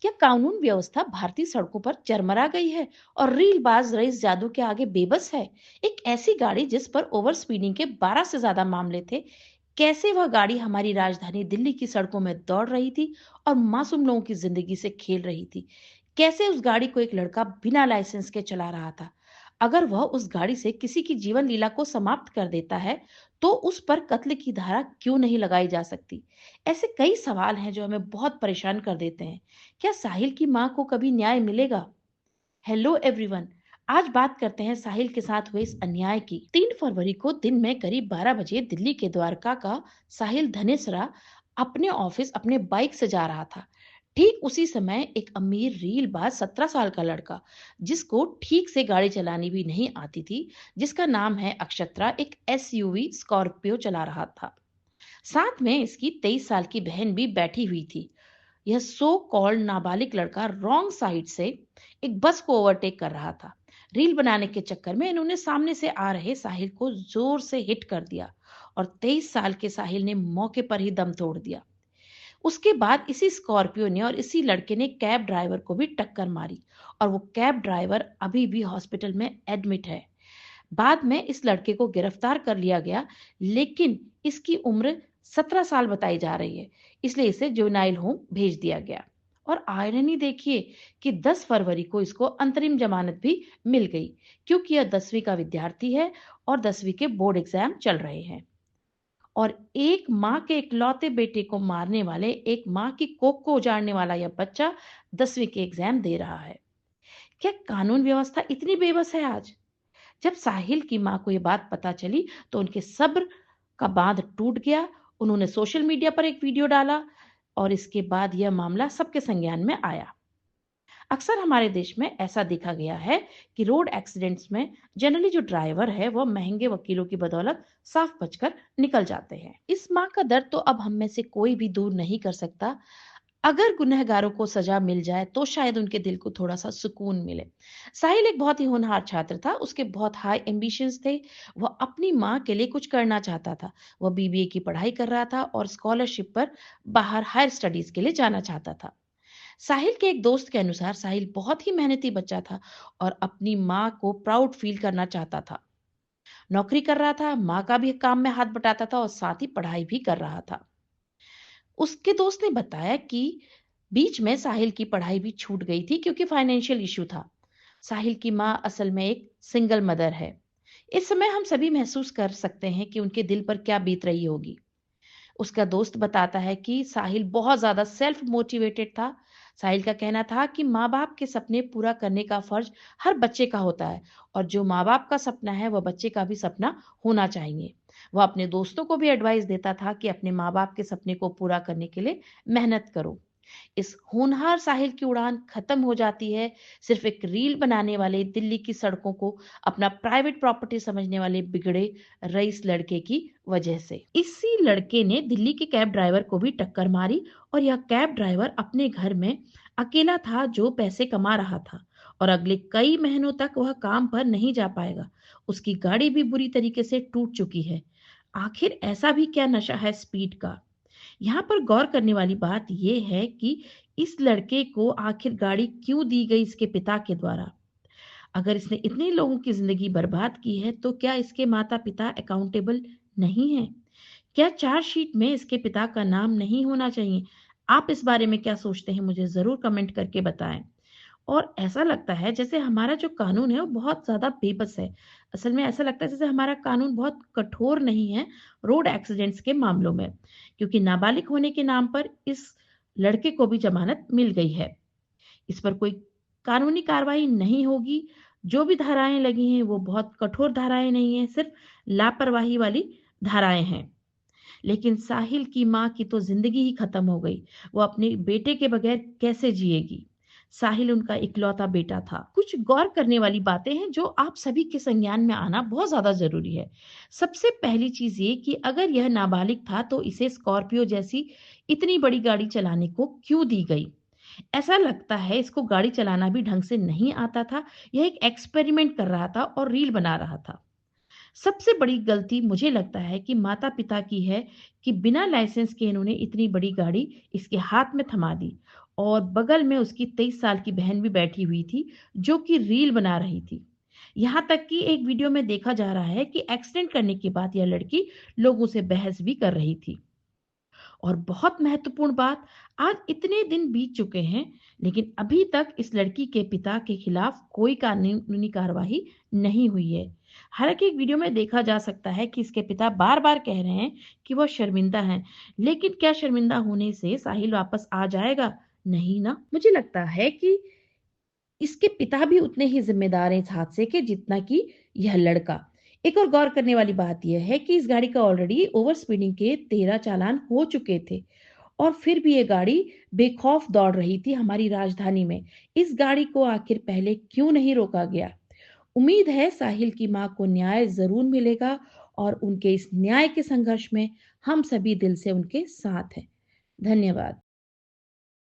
क्या कानून व्यवस्था भारतीय सड़कों पर चरमरा गई है और रीलबाज रईस जादू के आगे बेबस है? एक ऐसी गाड़ी जिस पर ओवर स्पीडिंग के 12 से ज्यादा मामले थे, कैसे वह गाड़ी हमारी राजधानी दिल्ली की सड़कों में दौड़ रही थी और मासूम लोगों की जिंदगी से खेल रही थी? कैसे उस गाड़ी को एक लड़का बिना लाइसेंस के चला रहा था? अगर वह उस गाड़ी से किसी की जीवन लीला को समाप्त कर देता है, तो उस पर कत्ल की धारा क्यों नहीं लगाई जा सकती? ऐसे कई सवाल हैं जो हमें बहुत परेशान कर देते हैं। क्या साहिल की मां को कभी न्याय मिलेगा? Hello everyone. आज बात करते हैं साहिल के साथ हुए इस अन्याय की। 3 फरवरी को दिन में करीब 12 बजे दिल्ली के द्वारका का साहिल धनेसरा अपने ऑफिस अपने बाइक से जा रहा था। ठीक उसी समय एक अमीर रीलबाज 17 साल का लड़का, जिसको ठीक से गाड़ी चलानी भी नहीं आती थी, जिसका नाम है अक्षत्रा, एक एसयूवी स्कॉर्पियो चला रहा था। साथ में इसकी 23 साल की बहन भी बैठी हुई थी। यह सो कॉल्ड नाबालिग लड़का रॉन्ग साइड से एक बस को ओवरटेक कर रहा था। रील बनाने के चक्कर में इन्होंने सामने से आ रहे साहिल को जोर से हिट कर दिया और 23 साल के साहिल ने मौके पर ही दम तोड़ दिया। उसके बाद इसी स्कॉर्पियो ने और इसी लड़के ने कैब ड्राइवर को भी टक्कर मारी और वो कैब ड्राइवर अभी भी हॉस्पिटल में एडमिट है। बाद में इस लड़के को गिरफ्तार कर लिया गया, लेकिन इसकी उम्र 17 साल बताई जा रही है, इसलिए इसे जुवेनाइल होम भेज दिया गया। और आयरनी देखिए कि 10 फरवरी को इसको अंतरिम जमानत भी मिल गई, क्योंकि यह 10वीं का विद्यार्थी है और 10वीं के बोर्ड एग्जाम चल रहे हैं। और एक माँ के इकलौते बेटे को मारने वाले, एक माँ की कोख को उजाड़ने वाला यह बच्चा 10वीं के एग्जाम दे रहा है। क्या कानून व्यवस्था इतनी बेबस है आज? जब साहिल की मां को यह बात पता चली, तो उनके सब्र का बांध टूट गया। उन्होंने सोशल मीडिया पर एक वीडियो डाला और इसके बाद यह मामला सबके संज्ञान में आया। अक्सर हमारे देश में ऐसा देखा गया है कि रोड एक्सीडेंट्स में जनरली जो ड्राइवर है वह महंगे वकीलों की बदौलत साफ बचकर निकल जाते हैं। इस मां का दर्द तो अब हम में से कोई भी दूर नहीं कर सकता। अगर गुनहगारों को सजा मिल जाए तो शायद उनके दिल को थोड़ा सा सुकून मिले। साहिल एक बहुत ही होनहार छात्र था, उसके बहुत हाई एम्बिशंस थे। वह अपनी माँ के लिए कुछ करना चाहता था। वह बीबीए की पढ़ाई कर रहा था और स्कॉलरशिप पर बाहर हायर स्टडीज के लिए जाना चाहता था। साहिल के एक दोस्त के अनुसार साहिल बहुत ही मेहनती बच्चा था और अपनी माँ को प्राउड फील करना चाहता था। नौकरी कर रहा था, माँ का भी काम में हाथ बटाता था और साथ ही पढ़ाई भी कर रहा था। उसके दोस्त ने बताया कि बीच में साहिल की पढ़ाई भी छूट गई थी क्योंकि फाइनेंशियल इशू था। साहिल की मां असल में एक सिंगल मदर है। इस समय हम सभी महसूस कर सकते हैं कि उनके दिल पर क्या बीत रही होगी। उसका दोस्त बताता है कि साहिल बहुत ज्यादा सेल्फ मोटिवेटेड था। साहिल का कहना था कि माँ बाप के सपने पूरा करने का फर्ज हर बच्चे का होता है और जो माँ बाप का सपना है वह बच्चे का भी सपना होना चाहिए। वह अपने दोस्तों को भी एडवाइस देता था कि अपने माँ बाप के सपने को पूरा करने के लिए मेहनत करो। इस होनहार साहिल की उड़ान खत्म हो जाती है सिर्फ एक रील बनाने वाले, दिल्ली की सड़कों को अपना प्राइवेट प्रॉपर्टी समझने वाले बिगड़े रईस लड़के की वजह से। इसी लड़के ने दिल्ली के कैब ड्राइवर को भी टक्कर मारी और यह कैब ड्राइवर अपने घर में अकेला था जो पैसे कमा रहा था और अगले कई महीनों तक वह काम पर नहीं जा पाएगा। उसकी गाड़ी भी बुरी तरीके से टूट चुकी है। आखिर ऐसा भी क्या नशा है स्पीड का? यहाँ पर गौर करने वाली बात यह है कि इस लड़के को आखिर गाड़ी क्यों दी गई इसके पिता के द्वारा? अगर इसने इतने लोगों की जिंदगी बर्बाद की है, तो क्या इसके माता पिता अकाउंटेबल नहीं है? क्या चार्जशीट में इसके पिता का नाम नहीं होना चाहिए? आप इस बारे में क्या सोचते हैं? मुझे जरूर कमेंट करके बताएं। और ऐसा लगता है जैसे हमारा जो कानून है वो बहुत ज़्यादा बेबस है। असल में ऐसा लगता है जैसे हमारा कानून बहुत कठोर नहीं है रोड एक्सीडेंट्स के मामलों में, क्योंकि नाबालिग होने के नाम पर इस लड़के को भी जमानत मिल गई है। इस पर कोई कानूनी कार्रवाई नहीं होगी। जो भी धाराएं लगी हैं वो बहुत कठोर धाराएं नहीं है, सिर्फ लापरवाही वाली धाराएं हैं। लेकिन साहिल की माँ की तो जिंदगी ही खत्म हो गई। वो अपने बेटे के बगैर कैसे जिएगी? साहिल उनका इकलौता बेटा था। कुछ गौर करने वाली बातें हैं जो आप सभी के संज्ञान में आना बहुत ज्यादा जरूरी है। सबसे पहली चीज ये कि अगर यह नाबालिग था तो इसे स्कॉर्पियो जैसी इतनी बड़ी गाड़ी चलाने को क्यों दी गई? ऐसा लगता है इसको गाड़ी चलाना भी ढंग से नहीं आता था। यह एक एक्सपेरिमेंट कर रहा था और रील बना रहा था। सबसे बड़ी गलती मुझे लगता है कि माता-पिता की है कि बिना लाइसेंस के इन्होंने इतनी बड़ी गाड़ी इसके हाथ में थमा दी और बगल में उसकी 23 साल की बहन भी बैठी हुई थी, जो कि रील बना रही थी। यहाँ तक कि एक वीडियो में देखा जा रहा है कि एक्सीडेंट करने के बाद यह लड़की लोगों से बहस भी कर रही थी। और बहुत महत्वपूर्ण बात, आज इतने दिन बीत चुके हैं, लेकिन अभी तक इस लड़की के पिता के खिलाफ कोई कानूनी कार्रवाई नहीं हुई है। हालांकि एक वीडियो में देखा जा सकता है कि इसके पिता बार-बार कह रहे हैं कि वह शर्मिंदा हैं, लेकिन क्या शर्मिंदा होने से साहिल वापस आ जाएगा? नहीं ना। मुझे लगता है कि इसके पिता भी उतने ही जिम्मेदार हैं इस हादसे के जितना कि यह लड़का। एक और गौर करने वाली बात यह है कि इस गाड़ी का ऑलरेडी ओवर स्पीडिंग के 13 चालान हो चुके थे और फिर भी ये गाड़ी बेखौफ दौड़ रही थी हमारी राजधानी में। इस गाड़ी को आखिर पहले क्यों नहीं रोका गया? उम्मीद है साहिल की मां को न्याय जरूर मिलेगा और उनके इस न्याय के संघर्ष में हम सभी दिल से उनके साथ हैं। धन्यवाद।